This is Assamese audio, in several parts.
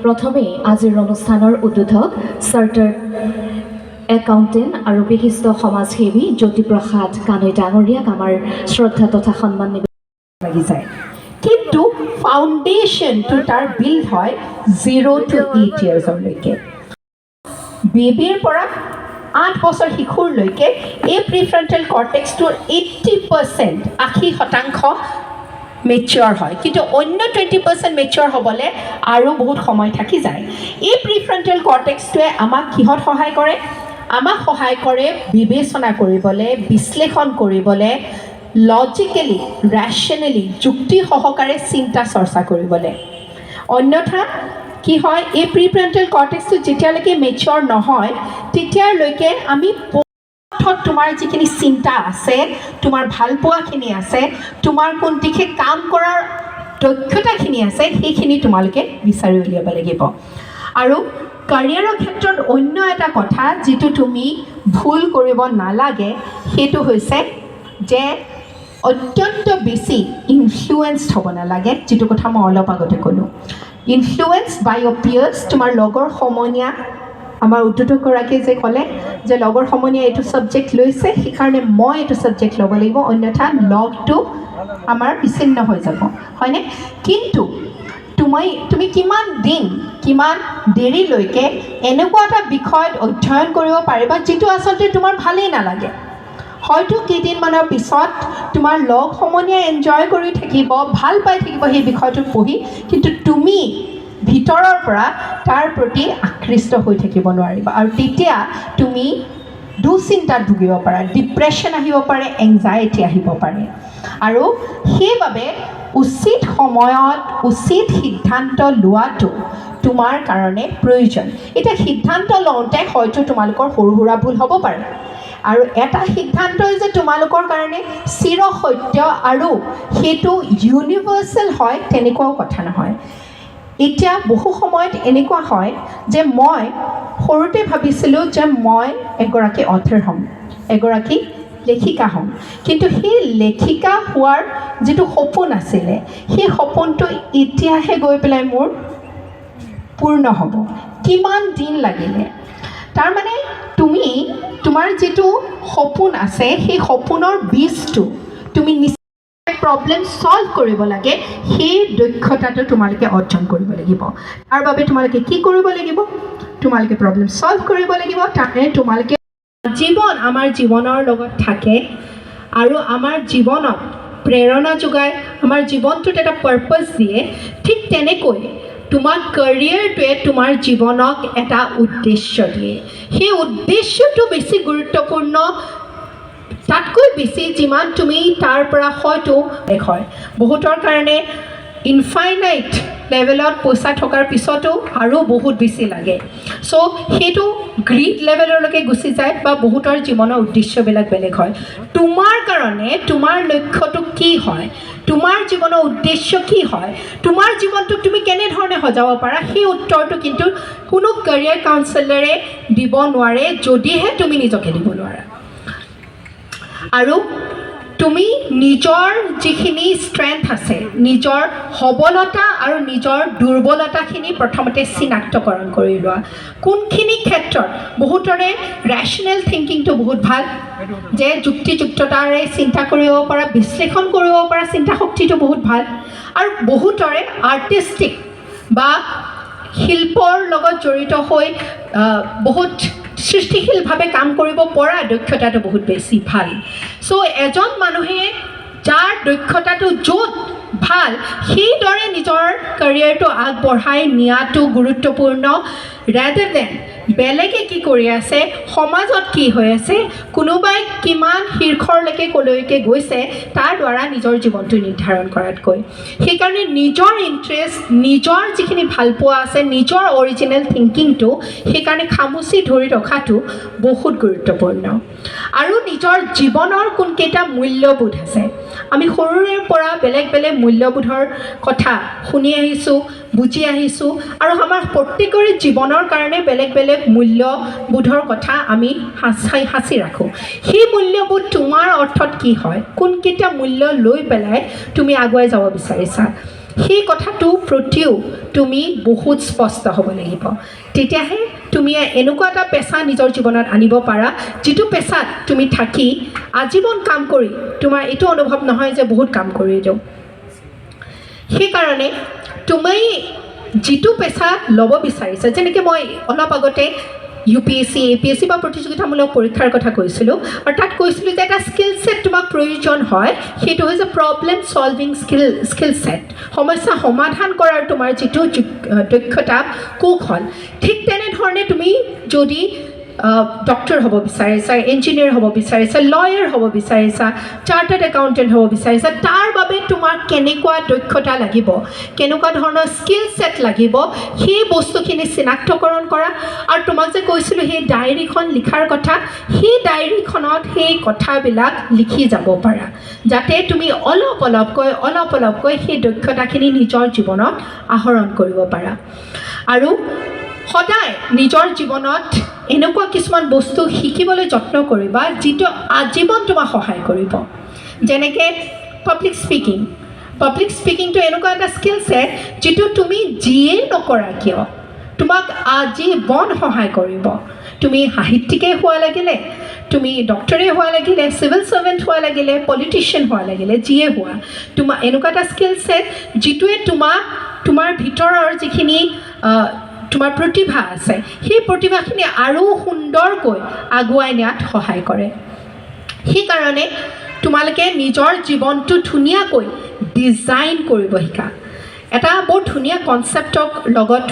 প্ৰথমে আজিৰ অনুষ্ঠানৰ উদ্বোধক চাৰ্টাৰ্ড একাউণ্টেণ্ট আৰু বিশিষ্ট সমাজসেৱী জ্যোতিপ্ৰসাদ কানৈ ডাঙৰীয়াক আমাৰ শ্ৰদ্ধা তথা সন্মান লাগি যায়। কিন্তু ফাউণ্ডেশ্যনটো তাৰ বিল্ড হয় 0 to 8 ইয়াৰ্ছলৈকে। বেবীৰ পৰা 8 বছৰ শিশুৰলৈকে এই প্ৰিফ্ৰণ্টেল কৰ্টেক্সটোৰ 80% মেচিয়ৰ হয়, কিন্তু অন্য 20% মেচিয়ৰ হ'বলৈ আৰু বহুত সময় থাকি যায়। এই প্ৰিফ্ৰণ্টেল কৰ্টেক্সটোৱে আমাক কিহত সহায় কৰে? আমাক সহায় কৰে বিবেচনা কৰিবলৈ, বিশ্লেষণ কৰিবলৈ, লজিকেলি, ৰেচনেলি, যুক্তি সহকাৰে চিন্তা চৰ্চা কৰিবলৈ। অন্যথা কি হয়, এই প্ৰিফ্ৰণ্টেল কৰ্টেক্সটো যেতিয়ালৈকে মেচিয়ৰ নহয় তেতিয়ালৈকে আমি তোমাৰ যিখিনি চিন্তা আছে, তোমাৰ ভালপোৱাখিনি আছে, তোমাৰ কোন দিশে কাম কৰাৰ দক্ষতাখিনি আছে, সেইখিনি তোমালোকে বিচাৰি উলিয়াব লাগিব। আৰু কাৰিয়াৰৰ ক্ষেত্ৰত অন্য এটা কথা যিটো তুমি ভুল কৰিব নালাগে, সেইটো হৈছে যে অত্যন্ত বেছি ইনফ্লুৱেঞ্চড হ'ব নালাগে, যিটো কথা মই অলপ আগতে ক'লোঁ। ইনফ্লুৱেঞ্চড বাই ইয়ৰ পিয়াৰ্ছ, তোমাৰ লগৰ সমনীয়া। আমাৰ উদ্যোগগৰাকীয়ে যে ক'লে যে লগৰ সমনীয়াই এইটো ছাবজেক্ট লৈছে, সেইকাৰণে মই এইটো ছাবজেক্ট ল'ব লাগিব, অন্যথা লগটো আমাৰ বিচ্ছিন্ন হৈ যাব, হয়নে? কিন্তু তুমি কিমান দিন, কিমান দেৰিলৈকে এনেকুৱা এটা বিষয়ত অধ্যয়ন কৰিব পাৰিবা যিটো আচলতে তোমাৰ ভালেই নালাগে। হয়তো কেইদিনমানৰ পিছত তোমাৰ লগ সমনীয়াই এনজয় কৰি থাকিব, ভাল পাই থাকিব সেই বিষয়টোত পঢ়ি, কিন্তু তুমি ভিতৰৰ পৰা তাৰ প্ৰতি আকৃষ্ট হৈ থাকিব নোৱাৰিবা। আৰু তেতিয়া তুমি দুশ্চিন্তাত ভুগিব পাৰা, ডিপ্ৰেশ্যন আহিব পাৰে, এংজাইটি আহিব পাৰে। আৰু সেইবাবে উচিত সময়ত উচিত সিদ্ধান্ত লোৱাটো তোমাৰ কাৰণে প্ৰয়োজন। এতিয়া সিদ্ধান্ত লওঁতে হয়তো তোমালোকৰ সৰু সুৰা ভুল হ'ব পাৰে, আৰু এটা সিদ্ধান্তই যে তোমালোকৰ কাৰণে চিৰসত্য আৰু সেইটো ইউনিভাৰ্চেল হয় তেনেকুৱাও কথা নহয়। এতিয়া বহু সময়ত এনেকুৱা হয় যে মই সৰুতে ভাবিছিলোঁ যে মই এগৰাকী অথৰ হ'ম, এগৰাকী লেখিকা হ'ম, কিন্তু সেই লেখিকা হোৱাৰ যিটো সপোন আছিলে, সেই সপোনটো এতিয়াহে গৈ পেলাই মোৰ পূৰ্ণ হ'ব। কিমান দিন লাগিলে? তাৰমানে তুমি তোমাৰ যিটো সপোন আছে, সেই সপোনৰ বীজটো তুমি প্ৰব্লেম ছল্ভ কৰিব লাগে, সেই দক্ষতাটো তোমালোকে অৰ্জন কৰিব লাগিব। তাৰ বাবে তোমালোকে কি কৰিব লাগিব? তোমালোকে প্ৰব্লেম ছল্ভ কৰিব লাগিব। তাৰমানে তোমালোকে আমাৰ জীৱনৰ লগত থাকে আৰু আমাৰ জীৱনত প্ৰেৰণা যোগায়, আমাৰ জীৱনটোত এটা পাৰ্পাছ দিয়ে। ঠিক তেনেকৈ তোমাৰ কেৰিয়াৰটোৱে তোমাৰ জীৱনক এটা উদ্দেশ্য দিয়ে। সেই উদ্দেশ্যটো বেছি গুৰুত্বপূৰ্ণ, তাতকৈ বেছি যিমান তুমি তাৰ পৰা হয়তো হয়। বহুতৰ কাৰণে ইনফাইনাইট লেভেলত পইচা থকাৰ পিছতো আৰু বহুত বেছি লাগে। চ' সেইটো গ্ৰীড লেভেললৈকে গুচি যায়, বা বহুতৰ জীৱনৰ উদ্দেশ্যবিলাক বেলেগ হয়। তোমাৰ কাৰণে তোমাৰ লক্ষ্যটো কি হয়, তোমাৰ জীৱনৰ উদ্দেশ্য কি হয়, তোমাৰ জীৱনটোক তুমি কেনেধৰণে সজাব পাৰা, সেই উত্তৰটো কিন্তু কোনো কেৰিয়াৰ কাউন্সেলাৰে দিব নোৱাৰে, যদিহে তুমি নিজকে দিব নোৱাৰা। আৰু তুমি নিজৰ যিখিনি ষ্ট্ৰেংথ আছে, নিজৰ সবলতা আৰু নিজৰ দুৰ্বলতাখিনি প্ৰথমতে চিনাক্তকৰণ কৰি লোৱা। কোনখিনি ক্ষেত্ৰত বহুতৰে ৰেচনেল থিংকিংটো বহুত ভাল, যে যুক্তিযুক্ততাৰে চিন্তা কৰিব পৰা, বিশ্লেষণ কৰিব পৰা চিন্তা শক্তিটো বহুত ভাল। আৰু বহুতৰে আৰ্টিষ্টিক বা শিল্পৰ লগত জড়িত হৈ বহুত সৃষ্টিশীলভাৱে কাম কৰিব পৰা দক্ষতাটো বহুত বেছি ভাল। চ' এজন মানুহে যাৰ দক্ষতাটো য'ত ভাল, সেইদৰে নিজৰ কেৰিয়াৰটো আগবঢ়াই নিয়াটো গুৰুত্বপূৰ্ণ, ৰেডাৰ দেন বেলেগে কি কৰি আছে, সমাজত কি হৈ আছে, কোনোবাই কিমান শীৰ্ষলৈকে কলৈকে গৈছে তাৰ দ্বাৰা নিজৰ জীৱনটো নিৰ্ধাৰণ কৰাতকৈ সেইকাৰণে নিজৰ ইণ্টাৰেষ্ট, নিজৰ যিখিনি ভালপোৱা আছে, নিজৰ অৰিজিনেল থিংকিংটো সেইকাৰণে খামুচি ধৰি ৰখাটো বহুত গুৰুত্বপূৰ্ণ। আৰু নিজৰ জীৱনৰ কোনকেইটা মূল্যবোধ আছে, আমি সৰুৰে পৰা বেলেগ বেলেগ মূল্যবোধৰ কথা শুনি আহিছোঁ, বুজি আহিছোঁ আৰু আমাৰ প্ৰত্যেকৰে জীৱনৰ কাৰণে বেলেগ বেলেগ মূল্যবোধৰ কথা আমি সাঁচি ৰাখোঁ। সেই মূল্যবোধ তোমাৰ অৰ্থত কি হয়, কোনকেইটা মূল্য লৈ পেলাই তুমি আগুৱাই যাব বিচাৰিছা, সেই কথাটোৰ প্ৰতিও তুমি বহুত স্পষ্ট হ'ব লাগিব। তেতিয়াহে তুমি এনেকুৱা এটা পেচা নিজৰ জীৱনত আনিব পাৰা যিটো পেচাত তুমি থাকি আজীৱন কাম কৰি তোমাৰ এইটো অনুভৱ নহয় যে বহুত কাম কৰি দিওঁ। সেইকাৰণে তুমি যিটো পেচা ল'ব বিচাৰিছা, যেনেকৈ মই অলপ আগতে UPSC, APSC বা প্ৰতিযোগিতামূলক পৰীক্ষাৰ কথা কৈছিলোঁ আৰু তাত কৈছিলোঁ যে এটা স্কিল ছেট তোমাক প্ৰয়োজন হয়, সেইটো হৈছে প্ৰব্লেম ছলভিং স্কিল ছেট, সমস্যা সমাধান কৰাৰ তোমাৰ যিটো দক্ষতা, কৌশল। ঠিক তেনেধৰণে তুমি যদি ডক্টৰ হ'ব বিচাৰিছা, ইঞ্জিনিয়াৰ হ'ব বিচাৰিছা, লয়াৰ হ'ব বিচাৰিছা, চাৰ্টাৰ্ড একাউণ্টেণ্ট হ'ব বিচাৰিছা, তাৰ বাবে তোমাক কেনেকুৱা দক্ষতা লাগিব, কেনেকুৱা ধৰণৰ স্কিল ছেট লাগিব, সেই বস্তুখিনি চিনাক্তকৰণ কৰা। আৰু তোমাক যে কৈছিলোঁ সেই ডায়েৰীখন লিখাৰ কথা, সেই ডায়েৰীখনত সেই কথাবিলাক লিখি যাব পাৰা, যাতে তুমি অলপ অলপকৈ সেই দক্ষতাখিনি নিজৰ জীৱনত আহৰণ কৰিব পাৰা। আৰু সদায় নিজৰ জীৱনত এনেকুৱা কিছুমান বস্তু শিকিবলৈ যত্ন কৰিবা যিটো আজীৱন তোমাক সহায় কৰিব। যেনেকৈ পাব্লিক স্পিকিংটো এনেকুৱা এটা স্কিল ছেট যিটো তুমি যিয়েই নকৰা কিয় তোমাক আজীৱন সহায় কৰিব। তুমি সাহিত্যিকেই হোৱা লাগিলে, তুমি ডক্টৰেই হোৱা লাগিলে, চিভিল ছাৰ্ভেণ্ট হোৱা লাগিলে, পলিটিচিয়ান হোৱা লাগিলে, যিয়ে হোৱা, তোমাৰ এনেকুৱা এটা স্কিল ছেট যিটোৱে তোমাৰ ভিতৰৰ যিখিনি তোমাৰ প্ৰতিভা আছে, সেই প্ৰতিভাখিনি আৰু সুন্দৰকৈ আগুৱাই নিয়াত সহায় কৰে। সেইকাৰণে তোমালোকে নিজৰ জীৱনটো ধুনীয়াকৈ ডিজাইন কৰিব শিকা। এটা বৰ ধুনীয়া কনচেপ্টৰ লগত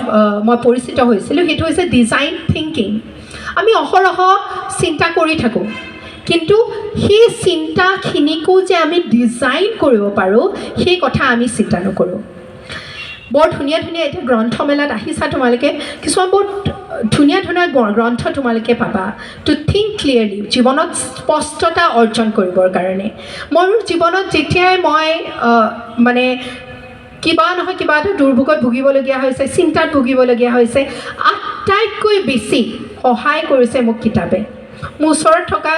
মই পৰিচিত হৈছিলোঁ, সেইটো হৈছে ডিজাইন থিংকিং। আমি অহৰহ চিন্তা কৰি থাকোঁ, কিন্তু সেই চিন্তাখিনিকো যে আমি ডিজাইন কৰিব পাৰোঁ সেই কথা আমি চিন্তা নকৰোঁ। বৰ ধুনীয়া ধুনীয়া এতিয়া গ্ৰন্থমেলাত আহিছা তোমালোকে, কিছুমান বৰ ধুনীয়া ধুনীয়া গ্ৰন্থ তোমালোকে পাবা টু থিংক ক্লিয়াৰলি, জীৱনত স্পষ্টতা অৰ্জন কৰিবৰ কাৰণে। মোৰ জীৱনত যেতিয়াই মই মানে কিবা নহয় কিবা এটা দুৰ্ভোগত ভুগিবলগীয়া হৈছে, চিন্তাত ভুগিবলগীয়া হৈছে, আটাইতকৈ বেছি সহায় কৰিছে মোক কিতাপে। মোৰ ওচৰত থকা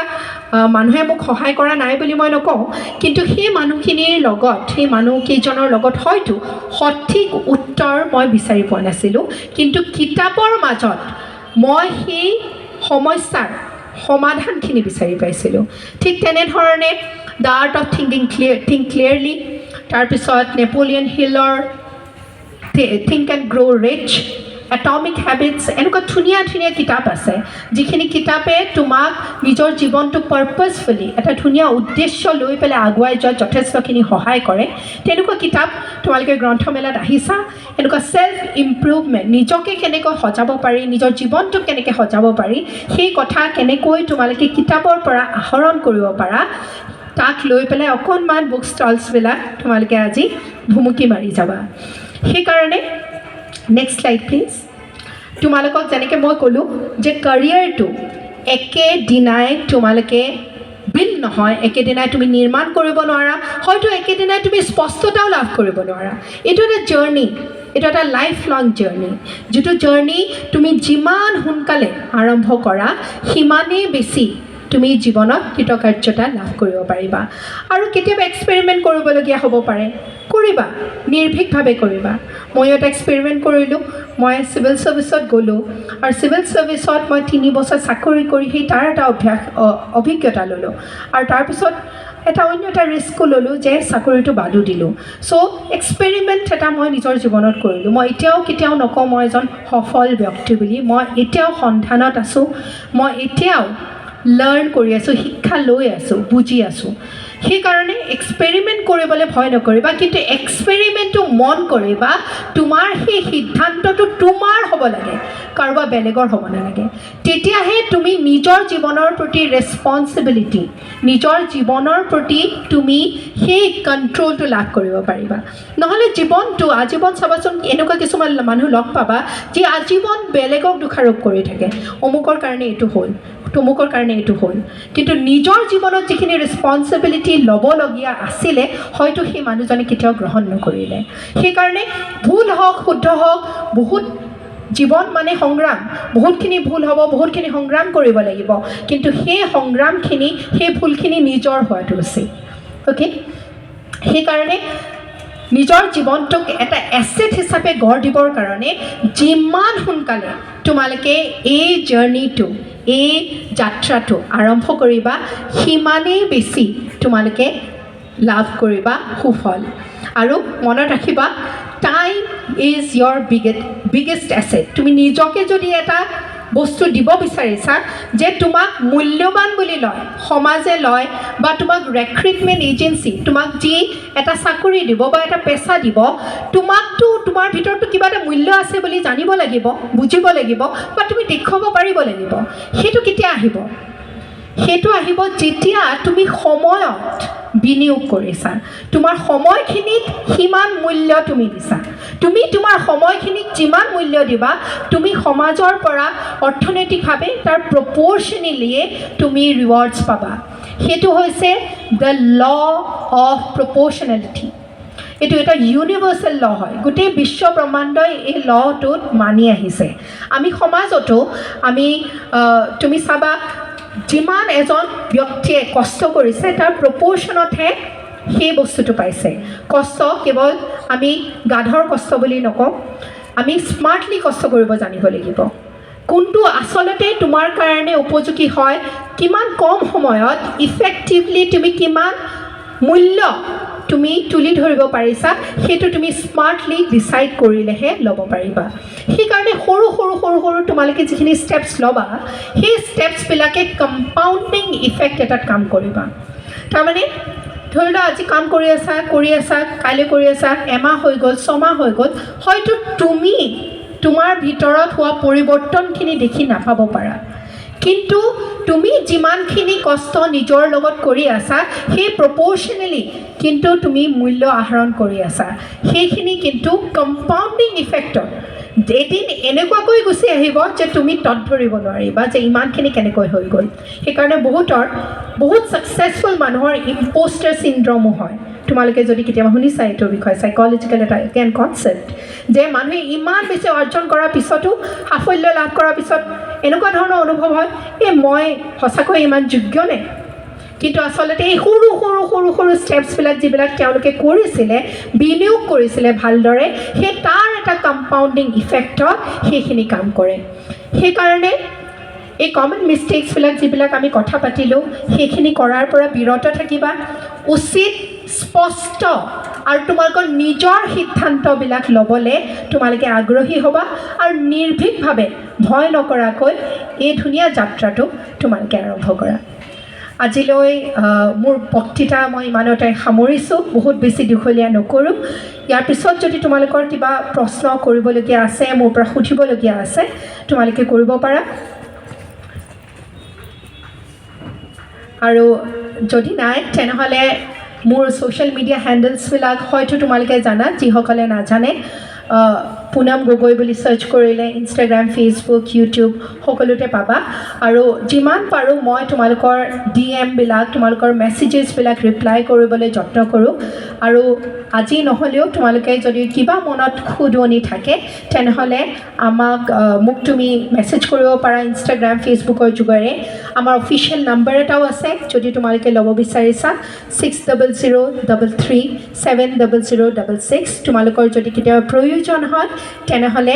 মানুহে মোক সহায় কৰা নাই বুলি মই নকওঁ, কিন্তু সেই মানুহখিনিৰ লগত, সেই মানুহকেইজনৰ লগত হয়তো সঠিক উত্তৰ মই বিচাৰি পোৱা নাছিলোঁ, কিন্তু কিতাপৰ মাজত মই সেই সমস্যাৰ সমাধানখিনি বিচাৰি পাইছিলোঁ। ঠিক তেনেধৰণে the art of think clearly, তাৰপিছত নেপোলিয়ন হিলৰ think and grow' rich, atomic habits, এনেকুৱা ধুনীয়া ধুনীয়া কিতাপ আছে যিখিনি কিতাপে তোমাক নিজৰ জীৱনটো পাৰ্পাছফুলি এটা ধুনীয়া উদ্দেশ্য লৈ পেলাই আগুৱাই যোৱাত যথেষ্টখিনি সহায় কৰে। তেনেকুৱা কিতাপ তোমালোকে গ্ৰন্থমেলাত আহিছা। এনেকুৱা ছেল্ফ ইম্প্ৰুভমেণ্ট, নিজকে কেনেকৈ সজাব পাৰি, নিজৰ জীৱনটোক কেনেকৈ সজাব পাৰি, সেই কথা কেনেকৈ তোমালোকে কিতাপৰ পৰা আহৰণ কৰিব পাৰা, তাক লৈ পেলাই অকণমান বুক ষ্টলছবিলাক তোমালোকে আজি ভুমুকি মাৰি যাবা। সেইকাৰণে নেক্সট শ্লাইড প্লিজ। তোমালোকক যেনেকৈ মই ক'লোঁ যে কেৰিয়াৰটো একেদিনাই তোমালোকে বিল্ড নহয়, একেদিনাই তুমি নিৰ্মাণ কৰিব নোৱাৰা, হয়তো একেদিনাই তুমি স্পষ্টতাও লাভ কৰিব নোৱাৰা। এইটো এটা জাৰ্ণি, এইটো এটা লাইফ লং জাৰ্ণি, যিটো জাৰ্ণি তুমি যিমান সোনকালে আৰম্ভ কৰা সিমানেই বেছি তুমি জীৱনত কৃতকাৰ্যতা লাভ কৰিব পাৰিবা। আৰু কেতিয়াবা এক্সপেৰিমেণ্ট কৰিবলগীয়া হ'ব পাৰে, কৰিবা, নিৰ্ভীকভাৱে কৰিবা। ময়ো এটা এক্সপেৰিমেণ্ট কৰিলোঁ। মই চিভিল ছাৰ্ভিচত গ'লোঁ আৰু চিভিল ছাৰ্ভিচত মই 3 বছৰ চাকৰি কৰি সেই তাৰ এটা অভিজ্ঞতা ল'লোঁ আৰু তাৰপিছত অন্য এটা ৰিস্কো ল'লোঁ যে চাকৰিটো বাদো দিলোঁ। চ' এক্সপেৰিমেণ্ট এটা মই নিজৰ জীৱনত কৰিলোঁ। মই এতিয়াও কেতিয়াও নকওঁ মই এজন সফল ব্যক্তি বুলি, মই এতিয়াও সন্ধানত আছোঁ, মই এতিয়াও লাৰ্ণ কৰি আছোঁ, শিক্ষা লৈ আছোঁ, বুজি আছোঁ। সেইকাৰণে এক্সপেৰিমেণ্ট কৰিবলৈ ভয় নকৰিবা, কিন্তু এক্সপেৰিমেণ্টটো মন কৰিবা, তোমাৰ সেই সিদ্ধান্তটো তোমাৰ হ'ব হ'ব লাগে, কাৰোবাৰ বেলেগৰ হ'ব নালাগে। তেতিয়াহে তুমি নিজৰ জীৱনৰ প্ৰতি ৰেছপনচিবিলিটি, নিজৰ জীৱনৰ প্ৰতি তুমি সেই কণ্ট্ৰলটো লাভ কৰিব পাৰিবা। নহ'লে জীৱনটো আজীৱন চাবাচোন, এনেকুৱা কিছুমান মানুহ লগ পাবা যি আজীৱন বেলেগক দোষাৰোপ কৰি থাকে, অমুকৰ কাৰণে এইটো হ'ল, তমুকৰ কাৰণে এইটো হ'ল, কিন্তু নিজৰ জীৱনত যিখিনি ৰেছপনচিবিলিটি ল'বলগীয়া আছিলে হয়তো সেই মানুহজনে কেতিয়াও গ্ৰহণ নকৰিলে। সেইকাৰণে ভুল হওক শুদ্ধ হওক, বহুত জীৱন মানে সংগ্ৰাম, বহুতখিনি ভুল হ'ব, বহুতখিনি সংগ্ৰাম কৰিব লাগিব, কিন্তু সেই সংগ্ৰামখিনি, সেই ভুলখিনি নিজৰ হোৱাটো উচিত। অ'কে, সেইকাৰণে নিজৰ জীৱনটোক এটা এছেট হিচাপে গঢ় দিবৰ কাৰণে যিমান সোনকালে তোমালোকে এই জাৰ্ণিটো, এই যাত্ৰাটো আৰম্ভ কৰিবা, সিমানেই বেছি তোমালোকে লাভ কৰিবা সুফল। আৰু মনত ৰাখিবা, time is your biggest asset. তুমি নিজকে যদি এটা বস্তু দিব বিচাৰিছা যে তোমাক মূল্যৱান বুলি লয়, সমাজে লয়, বা তোমাক ৰিক্ৰুটমেণ্ট এজেঞ্চি তোমাক যি এটা চাকৰি দিব বা এটা পেচা দিব, তোমাকতো তোমাৰ ভিতৰতো কিবা এটা মূল্য আছে বুলি জানিব লাগিব, বুজিব লাগিব, বা তুমি দেখুৱাব পাৰিব লাগিব। সেইটো কেতিয়া আহিব? সেইটো আহিব যেতিয়া তুমি সময়ত বিনিয়োগ কৰিছা, তোমাৰ সময়খিনিত সিমান মূল্য তুমি দিছা। তুমি তোমাৰ সময়খিনিক যিমান মূল্য দিবা, তুমি সমাজৰ পৰা অৰ্থনৈতিকভাৱে তাৰ প্ৰপ'ৰ্চনেলিয়ে তুমি ৰিৱাৰ্ডছ পাবা। সেইটো হৈছে দ্য ল অফ প্ৰপ'ৰ্চনেলিটি। এইটো এটা ইউনিভাৰ্চেল ল হয়, গোটেই বিশ্ব ব্ৰহ্মাণ্ডই এই লটোত মানি আহিছে। আমি সমাজতো তুমি চাবা, যিমান এজন ব্যক্তিয়ে কষ্ট কৰিছে তাৰ প্ৰপ'ৰ্চনতহে সেই বস্তুটো পাইছে। কষ্ট কেৱল আমি গাধৰ কষ্ট বুলি নকওঁ, আমি স্মাৰ্টলি কষ্ট কৰিব জানিব লাগিব। কোনটো আচলতে তোমাৰ কাৰণে উপযোগী হয়, কিমান কম সময়ত ইফেক্টিভলি তুমি কিমান মূল্য তুমি তুলি ধৰিব পাৰিছা, সেইটো তুমি স্মাৰ্টলি ডিচাইড কৰিলেহে ল'ব পাৰিবা। সেইকাৰণে সৰু সৰু সৰু সৰু তোমালোকে যিখিনি ষ্টেপছ ল'বা, সেই ষ্টেপছবিলাকে কম্পাউণ্ডিং ইফেক্ট এটাত কাম কৰিবা। তাৰমানে ধৰি লোৱা আজি কাম কৰি আছা, কাইলৈ কৰি আছা, এমাহ হৈ গ'ল, ছমাহ হৈ গ'ল, হয়তো তুমি তোমাৰ ভিতৰত হোৱা পৰিৱৰ্তনখিনি দেখি নাপাব পাৰা, কিন্তু তুমি যিমানখিনি কষ্ট নিজৰ লগত কৰি আছা, সেই প্ৰপ'ৰ্চনেলি কিন্তু তুমি মূল্য আহৰণ কৰি আছা। সেইখিনি কিন্তু কম্পাউণ্ডিং ইফেক্টত এদিন এনেকুৱাকৈ গুচি আহিব যে তুমি তত ধৰিব নোৱাৰিবা যে ইমানখিনি কেনেকৈ হৈ গ'ল। সেইকাৰণে বহুত ছাকচেছফুল মানুহৰ ইম্প'ষ্টাৰ চিণ্ড্ৰমো হয়। তোমালোকে যদি কেতিয়াবা শুনিছা এইটোৰ বিষয়ে, চাইকলজিকেল এটা কনচেপ্ট, যে মানুহে ইমান বেছি অৰ্জন কৰাৰ পিছতো, সাফল্য লাভ কৰাৰ পিছত এনেকুৱা ধৰণৰ অনুভৱ হয়, মই সঁচাকৈ ইমান যোগ্য নে? কিন্তু আচলতে এই সৰু সৰু সৰু সৰু ষ্টেপছবিলাক যিবিলাক তেওঁলোকে কৰিছিলে, বিনিয়োগ কৰিছিলে ভালদৰে, সেই তাৰ এটা কম্পাউণ্ডিং ইফেক্টত সেইখিনি কাম কৰে। সেইকাৰণে এই কমন মিষ্টেকছবিলাক যিবিলাক আমি কথা পাতিলোঁ, সেইখিনি কৰাৰ পৰা বিৰত থাকিবা। উচিত, স্পষ্ট আৰু তোমালোকৰ নিজৰ সিদ্ধান্তবিলাক ল'বলৈ তোমালোকে আগ্ৰহী হ'বা, আৰু নিৰ্ভীকভাৱে ভয় নকৰাকৈ এই ধুনীয়া যাত্ৰাটো তোমালোকে আৰম্ভ কৰা। আজিলৈ মোৰ বক্তৃতা মই ইমানতে সামৰিছোঁ, বহুত বেছি দীঘলীয়া নকৰোঁ। ইয়াৰ পিছত যদি তোমালোকৰ কিবা প্ৰশ্ন কৰিবলগীয়া আছে, মোৰ পৰা সুধিবলগীয়া আছে, তোমালোকে কৰিব পাৰা। আৰু যদি নাই তেনেহ'লে মোৰ ছ'চিয়েল মিডিয়া হেণ্ডেলছবিলাক হয়তো তোমালোকে জানা, যিসকলে নাজানে পুনম গগৈ বুলি চাৰ্চ কৰিলে ইনষ্টাগ্ৰাম, ফেচবুক, ইউটিউব সকলোতে পাবা। আৰু যিমান পাৰোঁ মই তোমালোকৰ DM-বিলাক, তোমালোকৰ মেছেজেছবিলাক ৰিপ্লাই কৰিবলৈ যত্ন কৰোঁ। আৰু আজি নহ'লেও তোমালোকে যদি কিবা মনত শুধৰণি থাকে তেনেহ'লে মোক তুমি মেছেজ কৰিব পাৰা ইনষ্টাগ্ৰাম, ফেচবুকৰ যোগেৰে। আমাৰ অফিচিয়েল নম্বৰ এটাও আছে, যদি তোমালোকে ল'ব বিচাৰিছা, 6003370066। তোমালোকৰ যদি কেতিয়াবা প্ৰয়োজন হয় তেনেহ'লে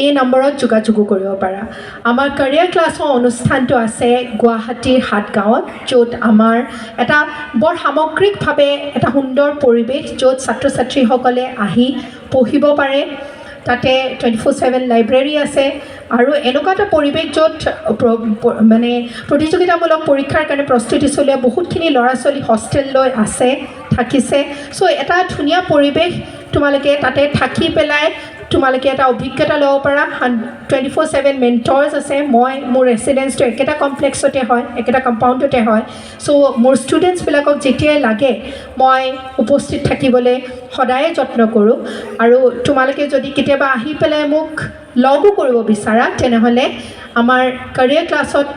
এই নম্বৰত যোগাযোগো কৰিব পাৰা। আমাৰ কেৰিয়াৰ ক্লাছৰ অনুষ্ঠানটো আছে গুৱাহাটীৰ সাতগাঁৱত, য'ত আমাৰ এটা বৰ সামগ্ৰিকভাৱে এটা সুন্দৰ পৰিৱেশ, য'ত ছাত্ৰ ছাত্ৰীসকলে আহি পঢ়িব পাৰে। তাতে 24/7 লাইব্ৰেৰী আছে, আৰু এনেকুৱা এটা পৰিৱেশ য'ত মানে প্ৰতিযোগিতামূলক পৰীক্ষাৰ কাৰণে প্ৰস্তুতি চলোৱা বহুতখিনি ল'ৰা ছোৱালী হোষ্টেল লৈ থাকিছে। চ' এটা ধুনীয়া পৰিৱেশ, তোমালোকে তাতে থাকি পেলাই তোমালোকে এটা অভিজ্ঞতা ল'ব পাৰা 24/7 মেণ্টৰ্ছ আছে মই মোৰ ৰেচিডেঞ্চটো একেটা কমপ্লেক্সতে হয় একেটা কম্পাউণ্ডতে হয় চ' মোৰ ষ্টুডেণ্টছবিলাকক যেতিয়াই লাগে মই উপস্থিত থাকিবলৈ সদায়ে যত্ন কৰোঁ আৰু তোমালোকে যদি কেতিয়াবা আহি পেলাই মোক লগো কৰিব বিচাৰা তেনেহ'লে আমাৰ কাৰিয়াৰ ক্লাছত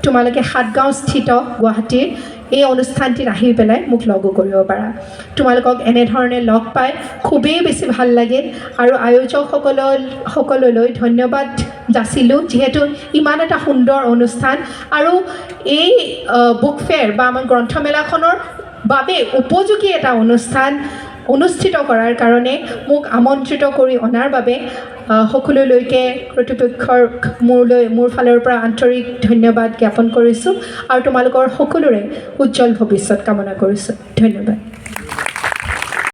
তোমালোকে সাতগাঁও স্থিত গুৱাহাটীৰ এই অনুষ্ঠানটিত আহি পেলাই মোক লগো কৰিব পাৰা তোমালোকক এনেধৰণে লগ পাই খুবেই বেছি ভাল লাগিল আৰু আয়োজকসকললৈ ধন্যবাদ যাচিলোঁ যিহেতু ইমান এটা সুন্দৰ অনুষ্ঠান আৰু এই বুক ফেয়াৰ বা আমাৰ গ্ৰন্থমেলাখনৰ বাবে উপযোগী এটা অনুষ্ঠান অনুষ্ঠিত কৰাৰ কাৰণে মোক আমন্ত্ৰিত কৰি অনাৰ বাবে সকলোলৈকে কৰ্তৃপক্ষৰ মোৰ ফালৰ পৰা আন্তৰিক ধন্যবাদ জ্ঞাপন কৰিছোঁ আৰু তোমালোকৰ সকলোৰে উজ্জ্বল ভৱিষ্যত কামনা কৰিছোঁ ধন্যবাদ